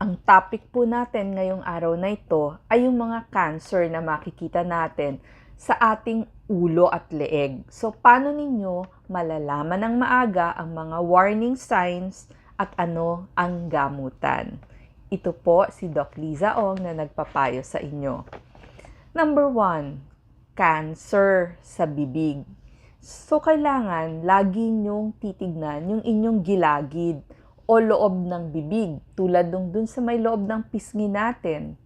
Ang topic po natin ngayong araw na ito ay yung mga cancer na makikita natin sa ating ulo at leeg. So, paano ninyo malalaman ng maaga ang mga warning signs at ano ang gamutan? Ito po si Doc Liza Ong na nagpapayo sa inyo. Number 1, cancer sa bibig. So, kailangan lagi nyong titignan yung inyong gilagid o loob ng bibig, tulad nung dun sa may loob ng pisngi natin.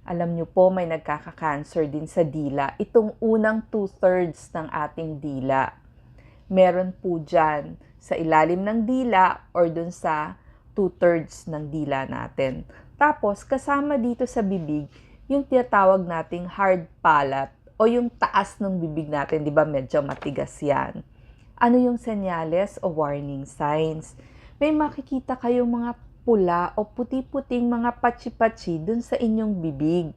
Alam nyo po, may nagkaka-cancer din sa dila. Itong unang 2/3 ng ating dila. Meron po dyan sa ilalim ng dila or dun sa 2/3 ng dila natin. Tapos, kasama dito sa bibig, yung tinatawag nating hard palate o yung taas ng bibig natin, di ba medyo matigas yan. Ano yung senyales o warning signs? May makikita kayong mga pula o puti-puting mga patsi-patsi dun sa inyong bibig,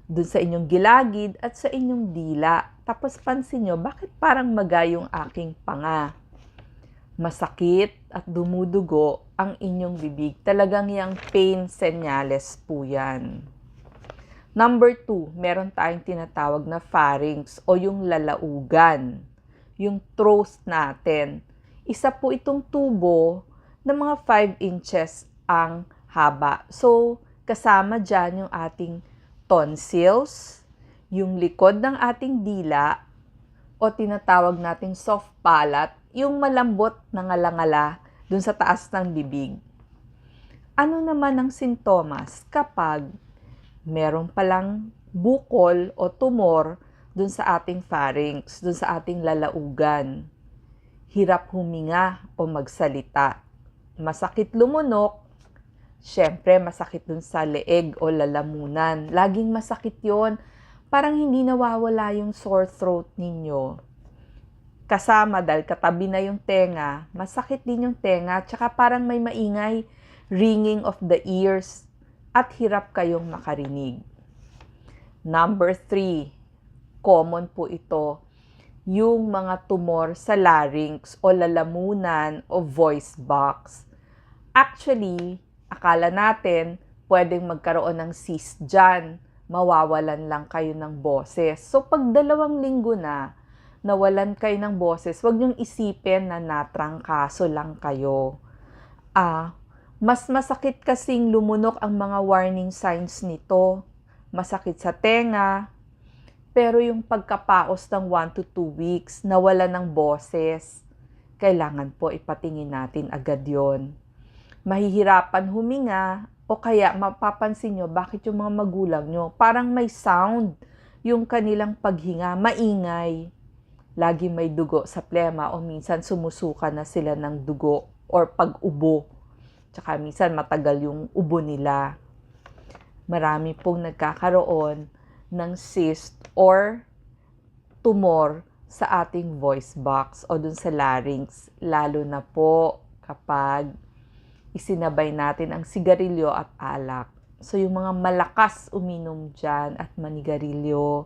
dun sa inyong gilagid at sa inyong dila. Tapos pansin nyo, bakit parang maga yung aking panga? Masakit at dumudugo ang inyong bibig. Talagang yung pain senyales po yan. Number 2, meron tayong tinatawag na pharynx o yung lalaugan, yung throat natin. Isa po itong tubo na mga 5 inches ang haba. So, kasama dyan yung ating tonsils, yung likod ng ating dila, o tinatawag nating soft palate, yung malambot na ngala-ngala dun sa taas ng bibig. Ano naman ang sintomas kapag meron palang bukol o tumor dun sa ating pharynx, dun sa ating lalaugan? Hirap huminga o magsalita. Masakit lumunok, syempre masakit dun sa leeg o lalamunan. Laging masakit yon, parang hindi nawawala yung sore throat ninyo. Kasama dahil katabi na yung tenga, masakit din yung tenga, tsaka parang may maingay, ringing of the ears, at hirap kayong makarinig. Number 3, common po ito, yung mga tumor sa larynx o lalamunan o voice box. Actually, akala natin pwedeng magkaroon ng cyst dyan, mawawalan lang kayo ng boses. So, pag 2 linggo na, nawalan kayo ng boses, huwag niyong isipin na natrangkaso lang kayo. Mas masakit kasing lumunok ang mga warning signs nito. Masakit sa tenga, pero yung pagkapaos ng 1 to 2 weeks, nawala ng boses, kailangan po ipatingin natin agad yon. Mahihirapan huminga o kaya mapapansin nyo bakit yung mga magulang nyo parang may sound yung kanilang paghinga, maingay. Lagi may dugo sa plema o minsan sumusuka na sila ng dugo or pag-ubo. Tsaka minsan matagal yung ubo nila. Marami pong nagkakaroon ng cyst or tumor sa ating voice box o dun sa larynx, lalo na po kapag isinabay natin ang sigarilyo at alak. So, yung mga malakas uminom dyan at manigarilyo,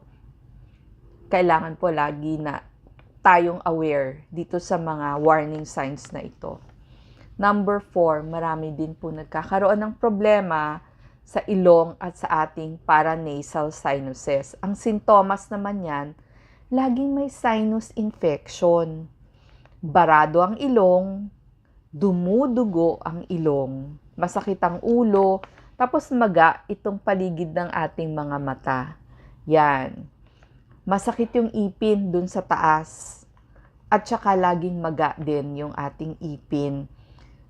kailangan po lagi na tayong aware dito sa mga warning signs na ito. Number 4, marami din po nagkakaroon ng problema sa ilong at sa ating paranasal sinuses. Ang sintomas naman yan, laging may sinus infection. Barado ang ilong, dumudugo ang ilong, masakit ang ulo, tapos maga itong paligid ng ating mga mata. Yan. Masakit yung ipin dun sa taas. At saka laging maga din yung ating ipin.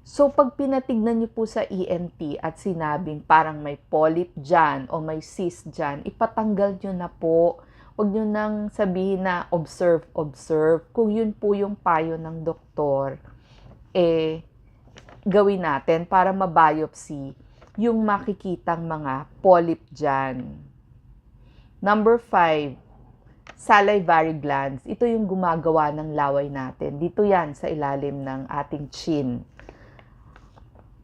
So, pag pinatignan niyo po sa ENT at sinabing parang may polyp dyan o may cyst dyan, ipatanggal niyo na po. Huwag niyo nang sabihin na observe. Kung yun po yung payo ng doktor, gawin natin para mabiopsy yung makikitang mga polyp dyan. Number 5, salivary glands. Ito yung gumagawa ng laway natin. Dito yan sa ilalim ng ating chin.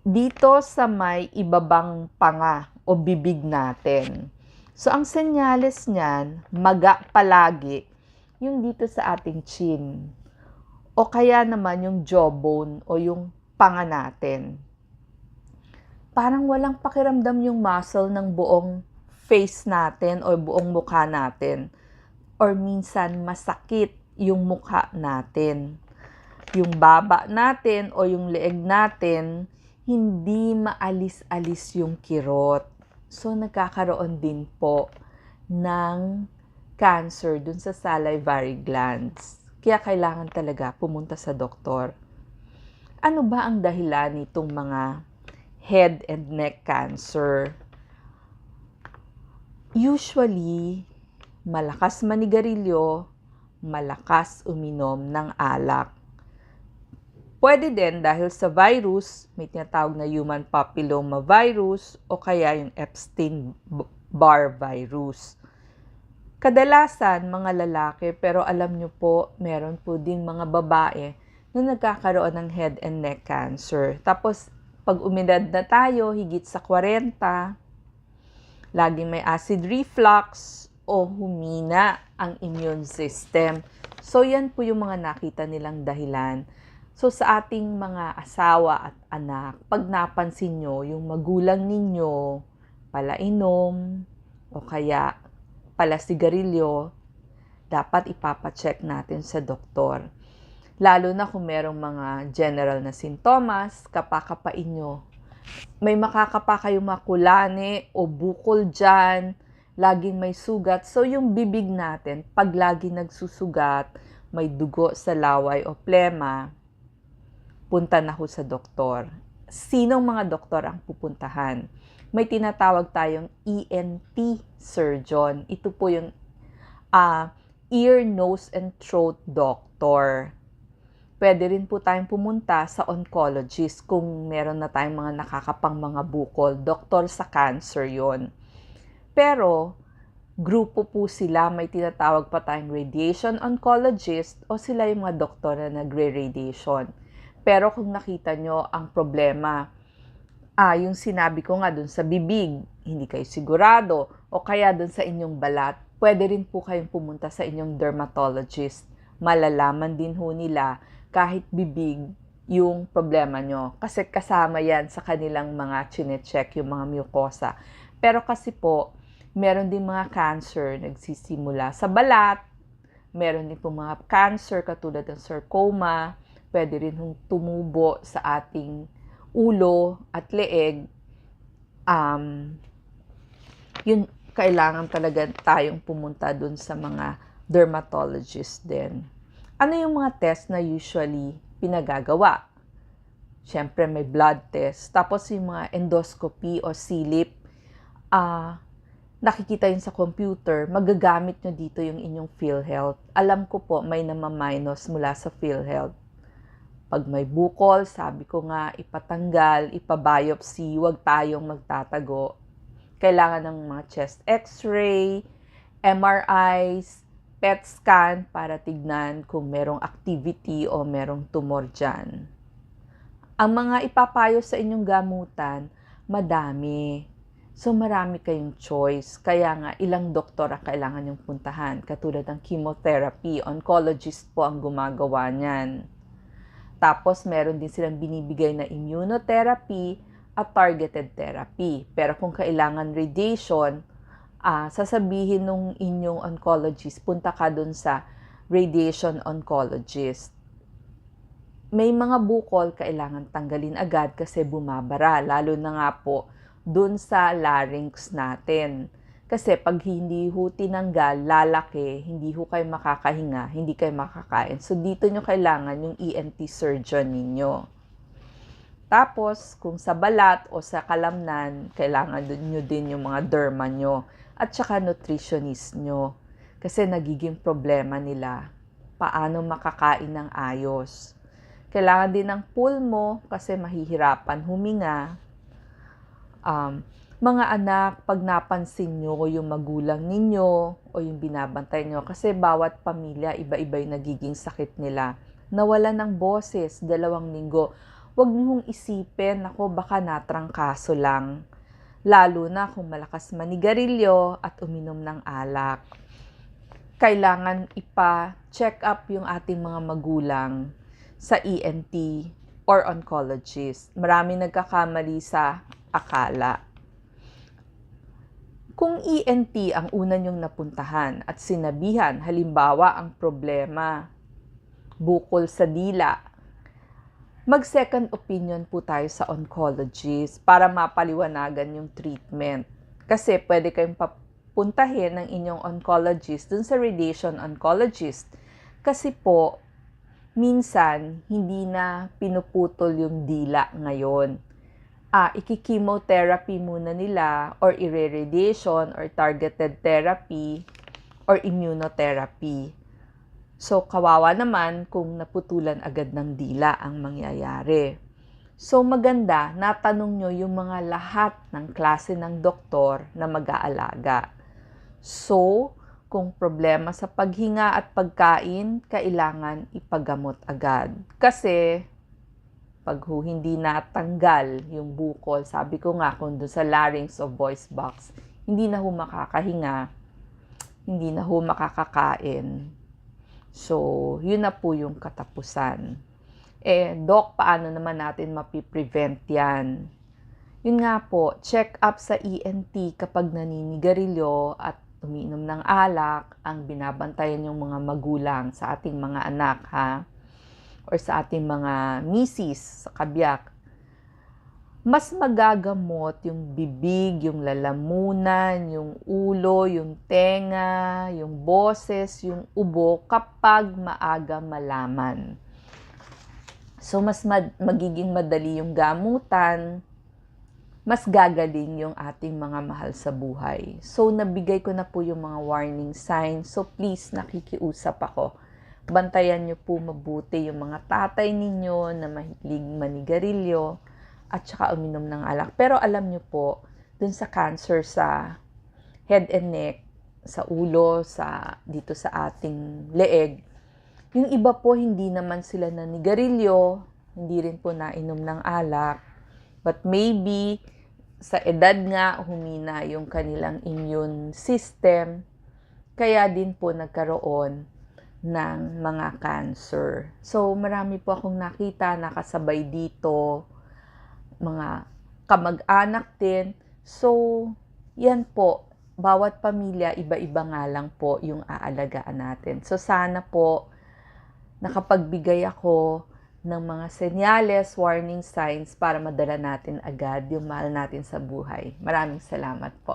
Dito sa may ibabang panga o bibig natin. So, ang senyales niyan, maga palagi, yung dito sa ating chin. O kaya naman yung jawbone o yung panga natin. parang walang pakiramdam yung muscle ng buong face natin o buong mukha natin. Or minsan masakit yung mukha natin. Yung baba natin o yung leeg natin, hindi maalis-alis yung kirot. So, nagkakaroon din po ng cancer dun sa salivary glands. Kaya kailangan talaga pumunta sa doktor. Ano ba ang dahilan nitong mga head and neck cancer? Usually, malakas manigarilyo, malakas uminom ng alak. Pwede din dahil sa virus, may tinatawag na human papilloma virus o kaya yung Epstein-Barr virus. Kadalasan mga lalaki, pero alam nyo po, meron po ding mga babae na nagkakaroon ng head and neck cancer. Tapos, pag umedad na tayo, higit sa 40, laging may acid reflux o humina ang immune system. So, yan po yung mga nakita nilang dahilan. So, sa ating mga asawa at anak, pag napansin nyo, yung magulang ninyo, palainom, o kaya palasigarilyo, dapat ipapacheck natin sa doktor. Lalo na kung merong mga general na sintomas, kapakapain nyo. May makakapa kayong makulani o bukol dyan, laging may sugat. So, yung bibig natin, pag lagi nagsusugat, may dugo sa laway o plema, punta na ho sa doktor. Sinong mga doktor ang pupuntahan? May tinatawag tayong ENT surgeon. Ito po yung ear, nose, and throat doctor. Pwede rin po tayong pumunta sa oncologist kung meron na tayong mga nakakapang mga bukol. Doktor sa cancer yon. Pero, grupo po sila, may tinatawag pa tayong radiation oncologist o sila yung mga doktor na nagre-radiation. Pero kung nakita nyo ang problema, yung sinabi ko nga dun sa bibig, hindi kayo sigurado, o kaya dun sa inyong balat, pwede rin po kayong pumunta sa inyong dermatologist. Malalaman din ho nila kahit bibig yung problema nyo. Kasi kasama yan sa kanilang mga chine-check, yung mga mucosa. Pero kasi po, meron din mga cancer nagsisimula sa balat, meron din po mga cancer katulad ng sarcoma, pwede rin hong tumubo sa ating ulo at leeg. Yun, kailangan talaga tayong pumunta dun sa mga dermatologist din. Ano yung mga test na usually pinagagawa? Siyempre may blood test. Tapos yung mga endoscopy o silip, nakikita yun sa computer, magagamit nyo dito yung inyong PhilHealth. Alam ko po, may namaminus mula sa PhilHealth. Pag may bukol, sabi ko nga, ipatanggal, ipabiopsy, huwag tayong magtatago. Kailangan ng mga chest x-ray, MRIs, PET scan para tignan kung merong activity o merong tumor dyan. Ang mga ipapayo sa inyong gamutan, madami. So, marami kayong choice. Kaya nga, ilang doktor ang kailangan yung puntahan. Katulad ng chemotherapy, oncologist po ang gumagawa niyan. Tapos, meron din silang binibigay na immunotherapy at targeted therapy. Pero kung kailangan radiation, sasabihin nung inyong oncologist, punta ka dun sa radiation oncologist. May mga bukol kailangan tanggalin agad kasi bumabara, lalo na nga po dun sa larynx natin. Kasi pag hindi ho tinanggal, lalaki, hindi ho kayo makakahinga, hindi kayo makakain. So dito nyo kailangan yung ENT surgeon ninyo. Tapos, kung sa balat o sa kalamnan, kailangan nyo din yung mga derma nyo at saka nutritionist nyo. Kasi nagiging problema nila, paano makakain ng ayos. Kailangan din ng pulmo kasi mahihirapan huminga. Mga anak, pag napansin nyo yung magulang ninyo o yung binabantay nyo, kasi bawat pamilya, iba-iba yung nagiging sakit nila. Nawala ng boses, 2 linggo. Huwag niyong isipin, ako baka natrangkaso lang. Lalo na kung malakas manigarilyo at uminom ng alak. Kailangan ipa-check up yung ating mga magulang sa ENT or oncologist. Maraming nagkakamali sa akala. Kung ENT ang una niyong napuntahan at sinabihan, halimbawa ang problema, bukol sa dila, mag-second opinion po tayo sa oncologist para mapaliwanagan yung treatment. Kasi pwede kayong papuntahin ng inyong oncologist dun sa radiation oncologist. Kasi po, minsan, hindi na pinuputol yung dila ngayon. Iki-chemotherapy muna nila or irradiation or targeted therapy or immunotherapy. So, kawawa naman kung naputulan agad ng dila ang mangyayari. So, maganda, natanong nyo yung mga lahat ng klase ng doktor na mag-aalaga. So, kung problema sa paghinga at pagkain, kailangan ipagamot agad. Kasi, pag hindi natanggal yung bukol, sabi ko nga kung doon sa larynx o voice box, hindi na makakahinga, hindi na makakakain. So, yun na po yung katapusan. Doc, paano naman natin mapiprevent yan? Yun nga po, check up sa ENT kapag naninigarilyo at umiinom ng alak, ang binabantayan yung mga magulang sa ating mga anak, ha? Or sa ating mga misis sa kabiyak. Mas magagamot yung bibig, yung lalamunan, yung ulo, yung tenga, yung boses, yung ubo kapag maaga malaman. So, mas magiging madali yung gamutan, mas gagaling yung ating mga mahal sa buhay. So, nabigay ko na po yung mga warning signs. So, please, nakikiusap ako. Bantayan nyo po mabuti yung mga tatay ninyo na mahilig manigarilyo at saka uminom ng alak. Pero alam nyo po, dun sa cancer sa head and neck, sa ulo, dito sa ating leeg, yung iba po hindi naman sila nanigarilyo, hindi rin po nainom ng alak. But maybe, sa edad nga, humina yung kanilang immune system, kaya din po nagkaroon ng mga cancer. So, marami po akong nakita, nakasabay dito, mga kamag-anak din. So, yan po, bawat pamilya, iba-iba nga lang po yung aalagaan natin. So, sana po, nakapagbigay ako ng mga senyales, warning signs para madala natin agad yung mahal natin sa buhay. Maraming salamat po.